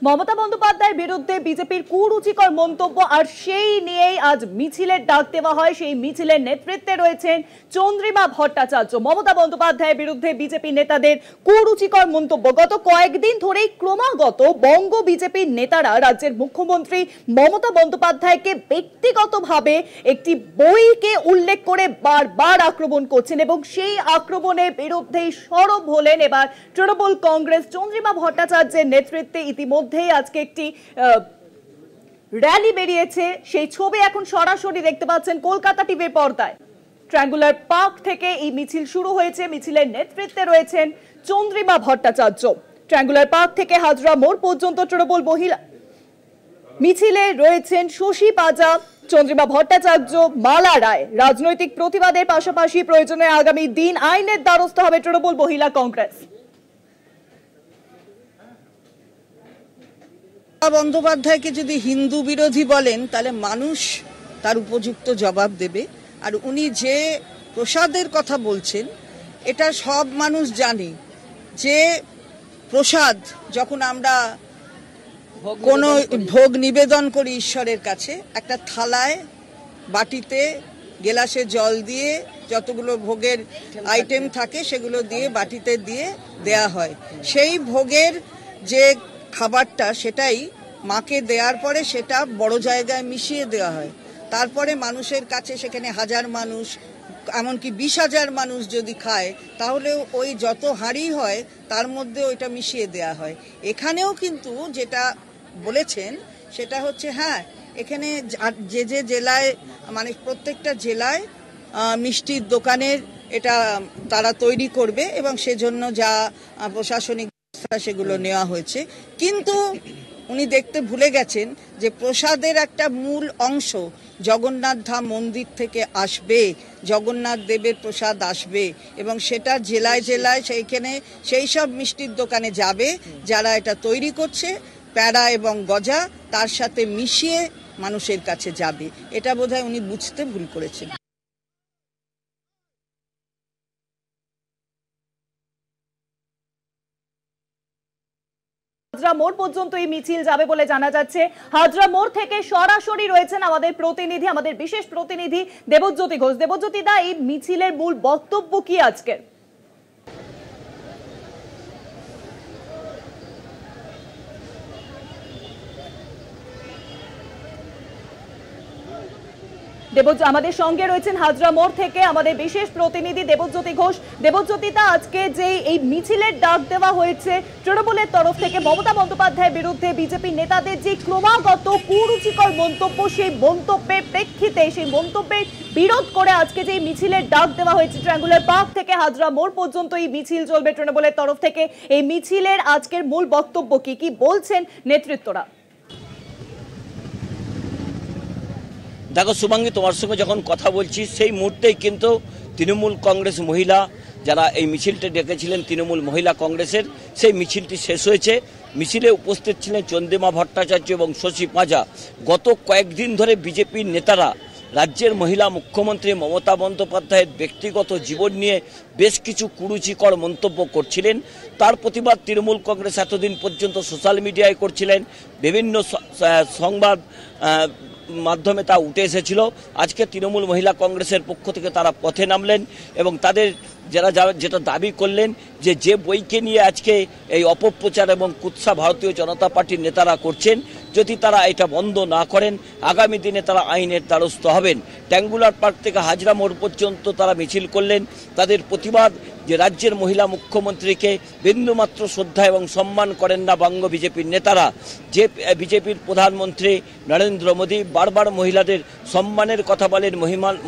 মমতা বন্দ্যোপাধ্যায়ের বিরুদ্ধে বিজেপির কুরুচিকর মন্তব্য আর সেই নিয়েই আজ মিছিলের ডাক দেওয়া হয়। সেই মিছিলের নেতৃত্বে রয়েছেন চন্দ্রিমা ভট্টাচার্য। মমতা বন্দ্যোপাধ্যায়ের বিরুদ্ধে বিজেপি নেতাদের কুরুচিকর মন্তব্য। গত কয়েকদিন ধরেই ক্রমাগত বঙ্গ বিজেপির নেতারা রাজ্যের মুখ্যমন্ত্রী মমতা বন্দ্যোপাধ্যায়কে ব্যক্তিগতভাবে একটি বইকে উল্লেখ করে বারবার আক্রমণ করছেন এবং সেই আক্রমণের বিরুদ্ধেই সরব হলেন এবার তৃণমূল কংগ্রেস। চন্দ্রিমা ভট্টাচার্যের নেতৃত্বে ইতিমধ্যে আজকে একটি র্যালি বেরিয়েছে, সেই ছবি এখন সরাসরি দেখতে পাচ্ছেন কলকাতা টিভির পর্দায়। ট্রায়াঙ্গুলার পার্ক থেকে এই মিছিল শুরু হয়েছে। মিছিলের নেতৃত্বে রয়েছেন চন্দ্রিমা ভট্টাচার্য। ট্রায়াঙ্গুলার পার্ক থেকে হাজরা মোড় পর্যন্ত তৃণমূল মহিলা মিছিলে রয়েছেন শশী পাজা, চন্দ্রিমা ভট্টাচার্য, মালা রায়। রাজনৈতিক প্রতিবাদের পাশাপাশি প্রয়োজনে আগামী দিন আইনের দ্বারস্থ হবে তৃণমূল মহিলা কংগ্রেস। বন্দ্যোপাধ্যায়কে যদি হিন্দু বিরোধী বলেন তাহলে মানুষ তার উপযুক্ত জবাব দেবে। আর উনি যে প্রসাদের কথা বলছেন এটা সব মানুষ জানে যে প্রসাদ যখন আমরা কোনো ভোগ নিবেদন করি ঈশ্বরের কাছে, একটা থালায় বাটিতে গেলাসে জল দিয়ে যতগুলো ভোগের আইটেম থাকে সেগুলো দিয়ে বাটিতে দিয়ে দেয়া হয়। সেই ভোগের যে খাবারটা সেটাই মাকে দেওয়ার পরে সেটা বড় জায়গায় মিশিয়ে দেওয়া হয়। তারপরে মানুষের কাছে সেখানে হাজার মানুষ, এমনকি 20,000 মানুষ যদি খায় তাহলে ওই যত হাঁড়ি হয় তার মধ্যে ওইটা মিশিয়ে দেওয়া হয়। এখানেও কিন্তু যেটা বলেছেন সেটা হচ্ছে এখানে যে যে জেলায় মানে প্রত্যেকটা জেলায় মিষ্টির দোকানের এটা তারা তৈরি করবে এবং সেজন্য যা প্রশাসনিক সেগুলো নেওয়া হয়েছে। কিন্তু উনি দেখতে ভুলে গেছেন যে প্রসাদের একটা মূল অংশ জগন্নাথ ধাম মন্দির থেকে আসবে, জগন্নাথ দেবের প্রসাদ আসবে এবং সেটা জেলায় জেলায় সেইখানে সেই সব মিষ্টির দোকানে যাবে যারা এটা তৈরি করছে, প্যাড়া এবং গজা তার সাথে মিশিয়ে মানুষের কাছে যাবে। এটা বোধহয় উনি বুঝতে ভুল করেছেন। হাজরা মোড় পর্যন্ত এই মিছিল যাবে বলে জানা যাচ্ছে। হাজরা মোড় থেকে সরাসরি রয়েছেন আমাদের প্রতিনিধি, আমাদের বিশেষ প্রতিনিধি দেবজ্যোতি ঘোষ। দেবজ্যোতি দা, এই মিছিলের মূল বক্তব্য কি আজকের? আমাদের সঙ্গে রয়েছেন হাজরা মোড় থেকে আমাদের বিশেষ প্রতিনিধি দেবজ্যোতি ঘোষ। দেবজ্যোতিতা, আজকে যে এই মিছিলের ডাক দেওয়া হয়েছে তৃণমূলের তরফ থেকে মমতা বন্দ্যোপাধ্যায়ের বিরুদ্ধে বিজেপি নেতাদের যে ক্রমাগত কুরুচিকর মন্তব্য, সেই মন্তব্যের প্রেক্ষিতে সেই মন্তব্যের বিরোধ করে আজকে যে মিছিলের ডাক দেওয়া হয়েছে ট্রায়াঙ্গুলার পার্ক থেকে হাজরা মোড় পর্যন্ত এই মিছিল চলবে তৃণমূলের তরফ থেকে। এই মিছিলের আজকের মূল বক্তব্য কি, কি বলছেন নেতৃত্বরা? দেখো শুভাঙ্গী, তোমার সঙ্গে যখন কথা বলছি সেই মুহূর্তেই কিন্তু তৃণমূল কংগ্রেস মহিলা যারা এই মিছিলটি ডেকেছিলেন তৃণমূল মহিলা কংগ্রেসের, সেই মিছিলটি শেষ হয়েছে। মিছিলে উপস্থিত ছিলেন চন্দ্রিমা ভট্টাচার্য এবং শশী পাজা। গত কয়েকদিন ধরে বিজেপির নেতারা রাজ্যের মহিলা মুখ্যমন্ত্রী মমতা বন্দ্যোপাধ্যায়ের ব্যক্তিগত জীবন নিয়ে বেশ কিছু কুরুচিকর মন্তব্য করছিলেন। তার প্রতিবাদ তৃণমূল কংগ্রেস এতদিন পর্যন্ত সোশ্যাল মিডিয়ায় করছিলেন, বিভিন্ন সংবাদ মাধ্যমে তা উঠে এসেছিল। আজকে তৃণমূল মহিলা কংগ্রেসের পক্ষ থেকে তারা পথে নামলেন এবং তাদের যেটা দাবি করলেন যে বইকে নিয়ে আজকে এই অপপ্রচার এবং কুৎসা ভারতীয় জনতা পার্টির নেতারা করছেন, যদি তারা এটা বন্ধ না করেন আগামী দিনে তারা আইনের দ্বারস্থ হবেন। ট্রায়াঙ্গুলার পার্ক থেকে হাজরা মোড় পর্যন্ত তারা মিছিল করলেন। তাদের প্রতিবাদ যে রাজ্যের মহিলা মুখ্যমন্ত্রীকে বিন্দুমাত্র শ্রদ্ধা এবং সম্মান করেন না বঙ্গ বিজেপির নেতারা। যে বিজেপির প্রধানমন্ত্রী নরেন্দ্র মোদী বারবার মহিলাদের সম্মানের কথা বলেন,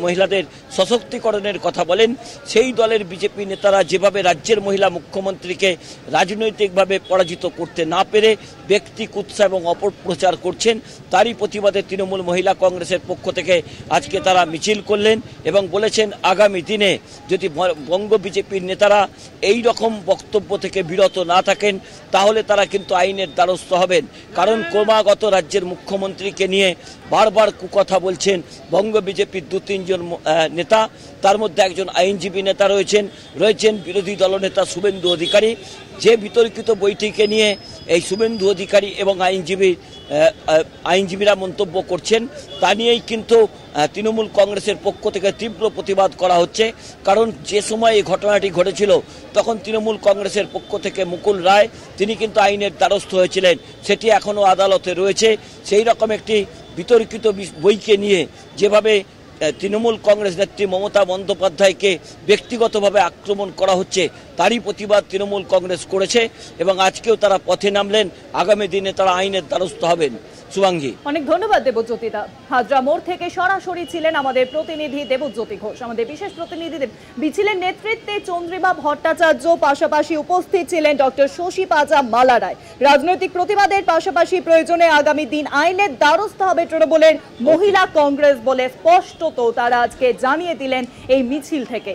মহিলাদের সশক্তিকরণের কথা বলেন, সেই দলের বিজেপি নেতারা যেভাবে রাজ্যের মহিলা মুখ্যমন্ত্রীকে রাজনৈতিকভাবে পরাজিত করতে না পেরে ব্যক্তি কুৎসা এবং অপপ্রচার করছেন, তারই প্রতিবাদে তৃণমূল মহিলা কংগ্রেসের পক্ষ থেকে আজকে তারা মিছিল করলেন এবং বলেছেন আগামী দিনে যদি বঙ্গ বিজেপির নেতারা এই রকম বক্তব্য থেকে বিরত না থাকেন তাহলে তারা কিন্তু আইনের দ্বারস্থ হবেন। কারণ ক্রমাগত রাজ্যের মুখ্যমন্ত্রীকে নিয়ে বারবার কুকথা বলছেন বঙ্গ বিজেপির 2-3 জন নেতা, তার মধ্যে একজন আইনজীবী নেতা রয়েছেন বিরোধী দলনেতা শুভেন্দু অধিকারী। যে বিতর্কিত বইটিকে নিয়ে এই শুভেন্দু অধিকারী এবং আইনজীবীরা মন্তব্য করছেন তা নিয়েই কিন্তু তৃণমূল কংগ্রেসের পক্ষ থেকে তীব্র প্রতিবাদ করা হচ্ছে। কারণ যে সময় এই ঘটনাটি ঘটেছিল তখন তৃণমূল কংগ্রেসের পক্ষ থেকে মুকুল রায় তিনি কিন্তু আইনের দ্বারস্থ হয়েছিলেন, সেটি এখনও আদালতে রয়েছে। সেই রকম একটি বিতর্কিত বইকে নিয়ে যেভাবে তৃণমূল কংগ্রেস নেত্রী মমতা বন্দ্যোপাধ্যায়কে ব্যক্তিগতভাবে আক্রমণ করা হচ্ছে তারই প্রতিবাদ তৃণমূল কংগ্রেস করেছে এবং আজকেও তারা পথে নামলেন। আগামী দিনে তারা আইনের দ্বারস্থ হবেন। শুভাঙ্গী, অনেক ধন্যবাদ দেবজ্যোতিদা। হাজরা মোড় থেকে সরাসরি ছিলেন আমাদের প্রতিনিধি দেবজ্যোতি ঘোষ। আমাদের বিশেষ প্রতিনিধি মিছিলের নেতৃত্বে চন্দ্রিমা ভট্টাচার্য, পাশাপাশি উপস্থিত ছিলেন ডক্টর শশী পাজা মালা রায়। রাজনৈতিক প্রতিবাদের পাশাপাশি প্রয়োজনে আগামী দিন আইনের দ্বারস্থ হবে তৃণমূলের মহিলা কংগ্রেস বলে স্পষ্টত তারা আজকে জানিয়ে দিলেন এই মিছিল থেকে।